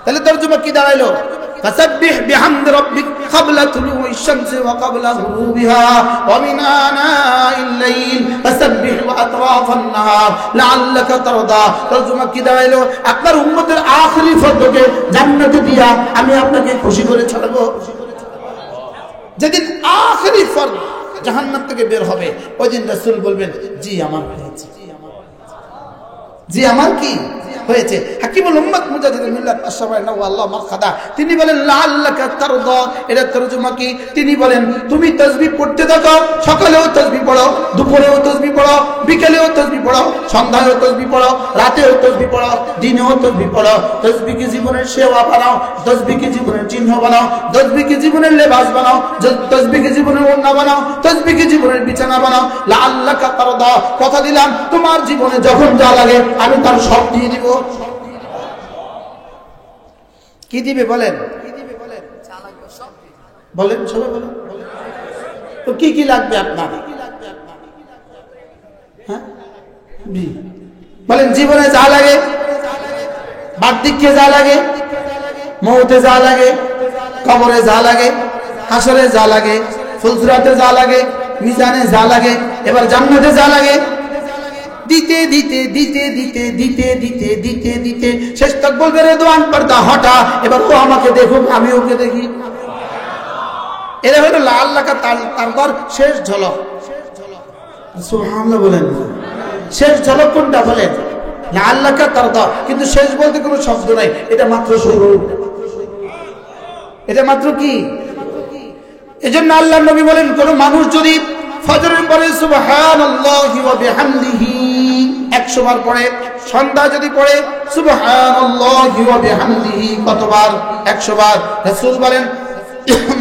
তাহলে তরজমা কি দাঁড়াইলো? ফাসাব্বিহ বিহামদি রাব্বিক ক্বাবলা তুলুইশ শামসি ওয়া ক্বাবলা গুরুবিহা ওয়া মিন আনাইল লাইল ফাসাব্বিহ ওয়া আতরাফান নাহার লাআল্লাকা তারদা। তরজমা কি দাঁড়াইলো? আপনার উম্মতের আখেরি ফরজকে জান্নাতে দিয়া আমি আপনাকে খুশি করে ছাড়বো। যেদিন আখেরি ফরজ জাহান্নাম থেকে বের হবে, ওই দিন রাসূল বলবেন, জি আমার হয়েছে, জি আমার কি হয়েছে। হাকিমুল উম্মাত মুজাদ্দিদুল মিল্লাত আশ-শাফাঈ নাওয়াল্লাহ মারখাদা তিনি বলেন লাআল্লাকা তারদা, এর তরজমা কি? তিনি বলেন তুমি তাসবিহ পড়তে থাকো, সকালেও তাসবিহ পড়ো, দুপুরেও তাসবিহ পড়ো, বিকেলেও তাসবিহ পড়ো, সন্ধ্যায়ও তাসবিহ পড়ো, রাতেও তাসবিহ পড়ো, দিনেও তাসবিহ পড়ো। তাসবিহকে জীবনের সেবা বানাও, তাসবিহকে জীবনের চিহ্ন বানাও, তাসবিহকে জীবনের লেবাস বানাও, তাসবিহকে জীবনের ওড়না বানাও, তাসবিহকে জীবনের বিছানা বানাও। লাআল্লাকা তারদা, কথা দিলাম তোমার জীবনে যখন যা লাগে আমি তার সব দিয়ে দিব। কি দিবে বলেন? বলেন সবাই বলেন তো কি কি লাগবে আপনার? হ্যাঁ বলেন, জীবনে যা লাগে, বার্ধক্যে যা লাগে, মৌতে যা লাগে, কবরে যা লাগে, হাসরে যা লাগে, ফুলসিরাতে যা লাগে, মিজানে যা লাগে, এবার জান্নাতে যা লাগে, দিতে দিতে দিতে দিতে দিতে দিতে দিতে দিতে শেষ তক বলবে রেদওয়ান পর্দা হটা, এবার ও আমাকে দেখুক আমি ওকে দেখি। এরা হলো লাআল্লাকা তারদার শেষ ঝলক। সুবহানাল্লাহ বলেন, শেষ ঝলক কোনটা বলেন? লাআল্লাকা তারদা। কিন্তু শেষ বলতে কোনো শব্দ নাই, এটা মাত্র শুরু, এটা মাত্র কি? এজন্য আল্লাহর নবী বলেন, কোন মানুষ যদি ফজরের পরে সুবহানাল্লাহি ওয়া বিহামদিহি 100 বার পড়ে, সন্ধ্যা যদি পড়ে সুবহানাল্লাহি ওয়া বিহামদিহি কতবার? 100 বার। রাসূল বলেন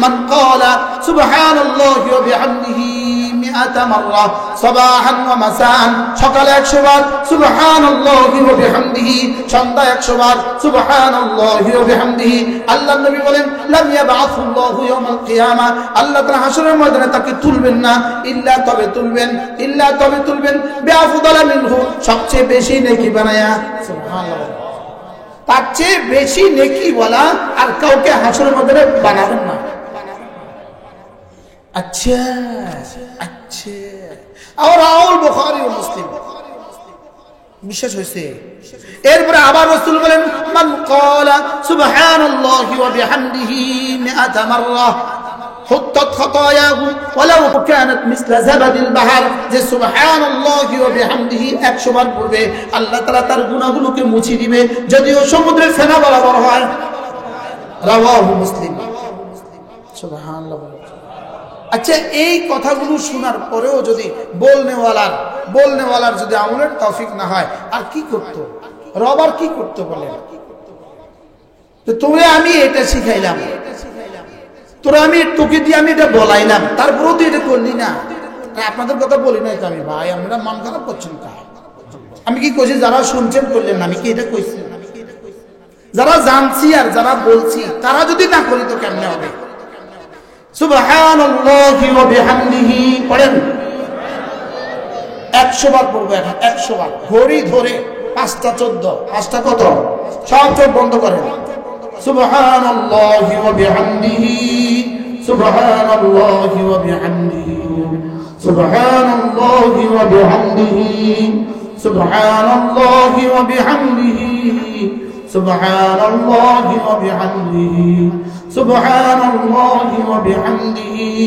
মান ক্বালা সুবহানাল্লাহি ওয়া বিহামদিহি 100 মাররা সাবাহান ওয়া মাসান, সকালে 100 বার সুবহানাল্লাহি ওয়া বিহামদিহি, সন্ধ্যা 100 বার সুবহানাল্লাহি ওয়া বিহামদিহি। আল্লাহর নবী বলেন লাম ইয়াবআসুল্লাহু ইয়াউমাল কিয়ামা, আল্লাহ তাআলা হাশরের ময়দানে তাকে তুলবেন না, ইল্লা তবে তুলবেন বিআফদালা মিনহু, সবচেয়ে বেশি নেকি বানায়া। সুবহানাল্লাহ, তার চেয়ে বেশি নেকি ওয়ালা আর কাউকে হাশরের ময়দানে বানাবেন না। আচ্ছা আচ্ছা, আর বুখারী ও মুসলিম বিশেষ হয়েছে। এরপরে আবার রাসূল বলেন মান ক্বালা সুবহানাল্লাহি ওয়া বিহামদিহি 100 মাররা হুত্তাত খাতায়াহু ওয়ালাউ কানাত মিসলা যাবাদিল বাহর, যে সুবহানাল্লাহি ওয়া বিহামদিহি 100 বার পড়বে আল্লাহ তাআলা তার গুনাহগুলোকে মুছে দিবে, যদিও সমুদ্রের ফেনা বরাবর হয়। রাওয়াহু মুসলিম। সুবহানাল্লাহ। আচ্ছা, এই কথাগুলো শোনার পরেও যদি বলনেওয়ালার যদি আমলের তৌফিক না হয়, আর কি করতো রব? আর কি করতো বলেন? তো তোরে আমি এটা শিখাইলাম, তোকে দিয়ে আমি এটা বলাইলাম, তারপরেও তুই এটা করলি না। আপনাদের কথা বলি নাই তো আমি, ভাই আপনারা মন খারাপ করছেন কা? আমি কি কইছি যারা শুনছেন করলেন না? আমি কি এটা কইছি? যারা জানছি আর যারা বলছি তারা যদি না করি তো কেমনে হবে? সুবহানাল্লাহি ওয়া বিহামদিহি পড়েন 100 বার পড়বো এখন, 100 বার ঘড়ি ধরে। 5টা 14, 5টা কত? সব চোখ বন্ধ করেন। সুবহানাল্লাহি ওয়া বিহামদিহি, সুবহানাল্লাহি ওয়া বিহামদিহি, সুবহানাল্লাহি ওয়া বিহামদিহি, সুবহানাল্লাহি ওয়া বিহামদিহি, সুবহানাল্লাহি ওয়া বিহামদিহি, সুবহানাল্লাহি ওয়া বিহামদিহি,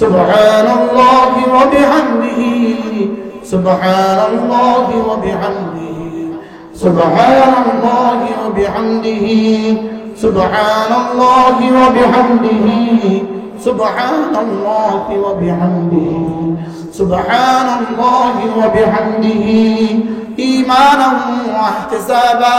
সুবহানাল্লাহি ওয়া বিহামদিহি, সুবহানাল্লাহি ওয়া বিহামদিহি, সুবহানাল্লাহি ওয়া বিহামদিহি, সুবহানাল্লাহি ওয়া বিহামদিহি, সুবহানাল্লাহি ওয়া বিহামদিহি, সুবহানাল্লাহি ওয়া বিহামদিহি, ঈমানান ওয়া ইহতিসাবা,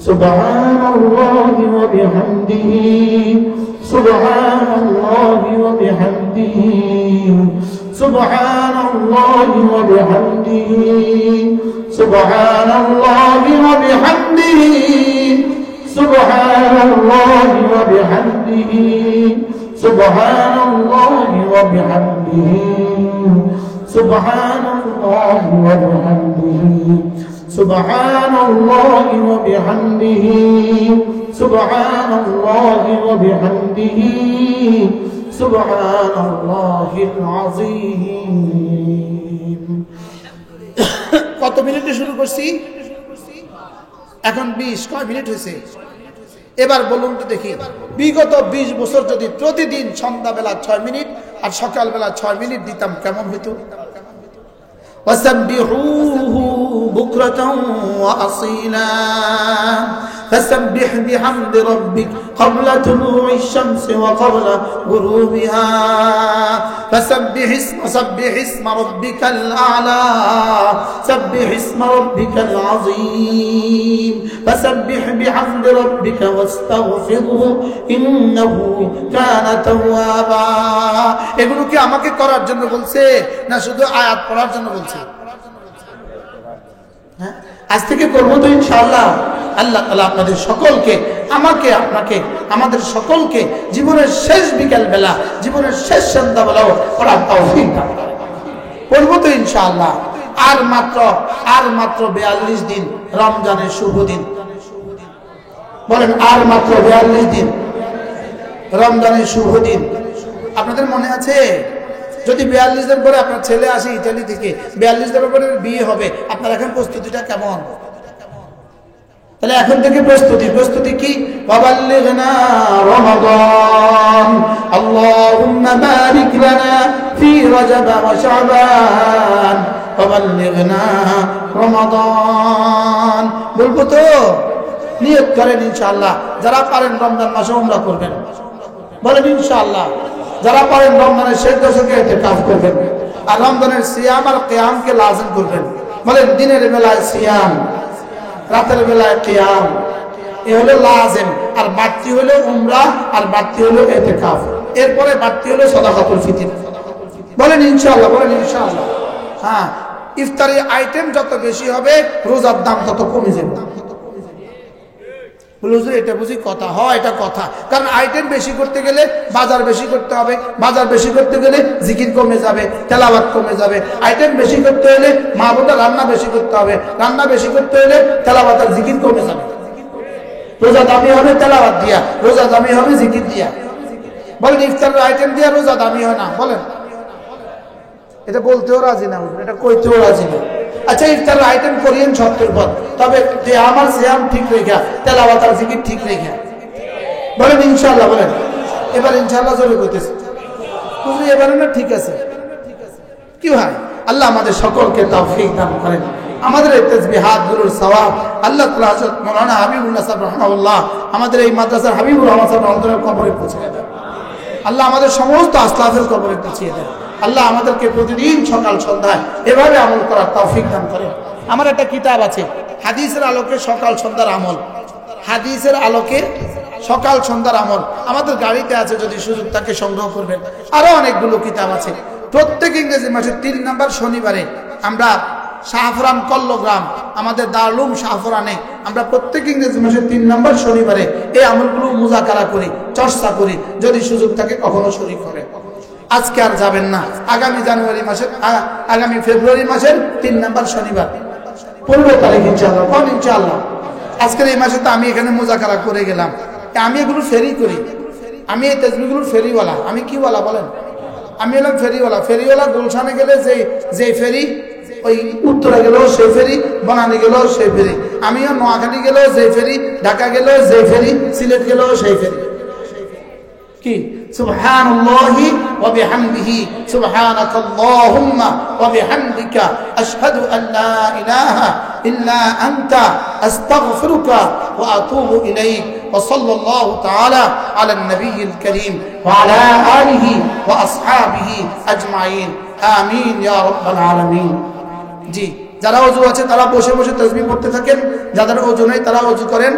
সুবহানাল্লাহি ওয়া বিহামদিহি সুবহানাল্লাহি ওয়া বিহামদিহি সুবহানাল্লাহি ওয়া বিহামদিহি সুবহানাল্লাহি ওয়া বিহামদিহি সুবহানাল্লাহি ওয়া বিহামদিহি সুবহানাল্লাহি ওয়া বিহামদিহি সুবহানাল্লাহি ওয়া বিহামদিহি সুবহানাল্লাহি ওয়া বিহামদিহি সুবহানাল্লাহি ওয়া বিহামদিহি সুবহানাল্লাহিল আযীম। কত মিনিটে শুরু করছি? এখন 20। কয় মিনিট হয়েছে? এবার বলুন তো দেখি, বিগত 20 বছর যদি প্রতিদিন সন্ধ্যাবেলা 6 মিনিট আর সকালবেলা 6 মিনিট দিতাম কেমন হইতো? وسبحوه بكرة وأصيلا فسبح بحمد ربك قبل طلوع الشمس وقبل غروبها سبح اسم ربك الأعلى سبح اسم ربك العظيم فسبح بحمد ربك واستغفره إنه كان توابا। এগুলো কি আমাকে করার জন্য বলছে না শুধু আয়াত পড়ার জন্য বলছে? হ্যাঁ, আজ থেকে করবো তো ইনশাআল্লাহ। আল্লাহ তাআলা আপনাদের সকলকে, আমাকে, আপনাকে, আমাদের সকলকে জীবনের শেষ বিকেল বেলা, জীবনের শেষ সন্ধ্যা বেলাও পড়ার তৌফিক দান করেন। পড়বো তো ইনশাআল্লাহ। আর মাত্র 42 দিন রমজানের শুভ দিন। বলেন, আর মাত্র 42 দিন রমজানের শুভ দিন। আপনাদের মনে আছে যদি 42 দিন পরে আপনার ছেলে আসে ইতালি থেকে, 42 দিন পরে বিয়ে হবে, আপনার এখন প্রস্তুতিটা কেমন? তাহলে এখন থেকে প্রস্তুতি কি? ওয়াবাল্লিগনা রমাদান আল্লাহুম্মা বারিক লানা ফি রজব ওয়া শাবান ওয়াবাল্লিগনা রমাদান। বলবো তো? নিয়ত করেন ইনশাআল্লাহ। যারা পারেন রমজান মাসে উমরা করবেন, বলেন ইনশাআল্লাহ। যারা পারেন রমজানের শেষ দশকে ইতিকাফ করবেন, আর রমজানের সিয়াম আর কিয়ামকে লাজিম করবেন। বলেন, দিনের বেলায় সিয়াম, রাতের বেলায় কিয়াম, এ হলো লাজিম। আর বাড়তি হলো উমরা, আর বাড়তি হলো ইতিকাফ, এরপরে বাড়তি হলো সাদাকাতুল ফিতর। বলেন ইনশাআল্লাহ, বলেন ইনশাআল্লাহ। হ্যাঁ, ইফতারি আইটেম যত বেশি হবে রোজার দাম তত কমে যাবে। এটা বুঝি কথা হয়? এটা কথা। কারণ আইটেম বেশি করতে গেলে বাজার বেশি করতে হবে, বাজার বেশি করতে গেলে জিকির কমে যাবে, তেলাওয়াত কমে যাবে। আইটেম বেশি করতে হলে মা বোনরা রান্না বেশি করতে হবে, রান্না বেশি করতে হলে তেলাওয়াত আর জিকির কমে যাবে। রোজা দামি হবে তেলাওয়াত দিয়া, রোজা দামি হবে জিকির দিয়া। বলেন, ইফতারের আইটেম দিয়া রোজা দামি হয় না? বলেন, এটা বলতেও রাজি না, এটা কইতেও রাজি না। আচ্ছা, ইফতারের আইটেম করিয়েন 70 পদ, তবে যে আমার সিয়াম ঠিক রেখা, তেলাওয়াত আর জিকির ঠিক রেখা। বলেন ইনশাআল্লাহ, বলেন। এবার ইনশাআল্লাহ জোরে কইতেছে, বুঝলি? এবারে না ঠিক আছে কি ভাই? আল্লাহ আমাদের সকলকে তৌফিক দান করেন। আমাদের এই তাসবিহাতগুলোর সওয়াব আল্লাহ তাআলা হযরত মাওলানা হাবিবুল্লাহ সাহেব রাহমাহুল্লাহ, আমাদের এই মাদ্রাসার হাবিবুর রহমান সাহেব রাহমাতুল্লাহর কবরে পৌঁছে দেন। আল্লাহ আমাদের সমস্ত আসলাফের কবরে পৌঁছে দেন। আল্লাহ আমাদেরকে প্রতিদিন সকাল সন্ধ্যায় এভাবে আমল করার তৌফিক দান করেন। আমার একটা কিতাব আছে, হাদিসের আলোকে সকাল সন্ধ্যার আমল। হাদিসের আলোকে সকাল সন্ধ্যার আমল আমাদের গাড়িতে আছে, যদি সুযোগ থাকে সংগ্রহ করবেন। আরো অনেকগুলো কিতাব আছে। প্রত্যেক ইংরেজি মাসের 3 নম্বর শনিবারে আমরা শাহফরান কল্লগ্রাম, আমাদের দারুল শাহফরানে আমরা প্রত্যেক ইংরেজি মাসের 3 নম্বর শনিবারে এই আমলগুলো মুযাকারা করি, চর্চা করি। যদি সুযোগ থাকে কখনো শরীক হবে। আজকে আর যাবেন না, আগামী ফেব্রুয়ারি মাসের 3 নম্বর শনিবার 15 তারিখ ইনশাআল্লাহ। ইনশাআল্লাহ আজকের এই মাসে তো আমি এখানে মুযাকারা করে গেলাম। আমি এগুলো ফেরি করি, আমি এই তাসবিহগুলোর ফেরিওয়ালা। আমি কি ওয়ালা বলেন? আমি হলাম ফেরিওয়ালা। ফেরিওয়ালা গুলশানে গেলে যে ফেরি, ওই উত্তরা গেলেও সেই ফেরি, বনানী গেলেও সেই ফেরি। আমিও নোয়াখালী গেলেও যে ফেরি, ঢাকা গেলেও যে ফেরি, সিলেট গেলেও সেই ফেরি। কি সুবহানাল্লাহি ওয়া বিহামদিহি সুবহানাকাল্লাহুম্মা ওয়া বিহামদিকা আশহাদু আন লা ইলাহা ইল্লা আনতা আস্তাগফিরুকা ওয়া আতুবু ইলাইক ওয়া সাল্লাল্লাহু তাআলা আলা নবিয়্যিল কারীম ওয়া আলা আলিহি ওয়া আসহাবিহি আজমাইন আমিন ইয়া রাব্বাল আলামিন। জি, যারা অজু আছে তারা বসে বসে তাসবিহ পড়তে থাকেন, যাদের অজু নেই তারা অজু করেন।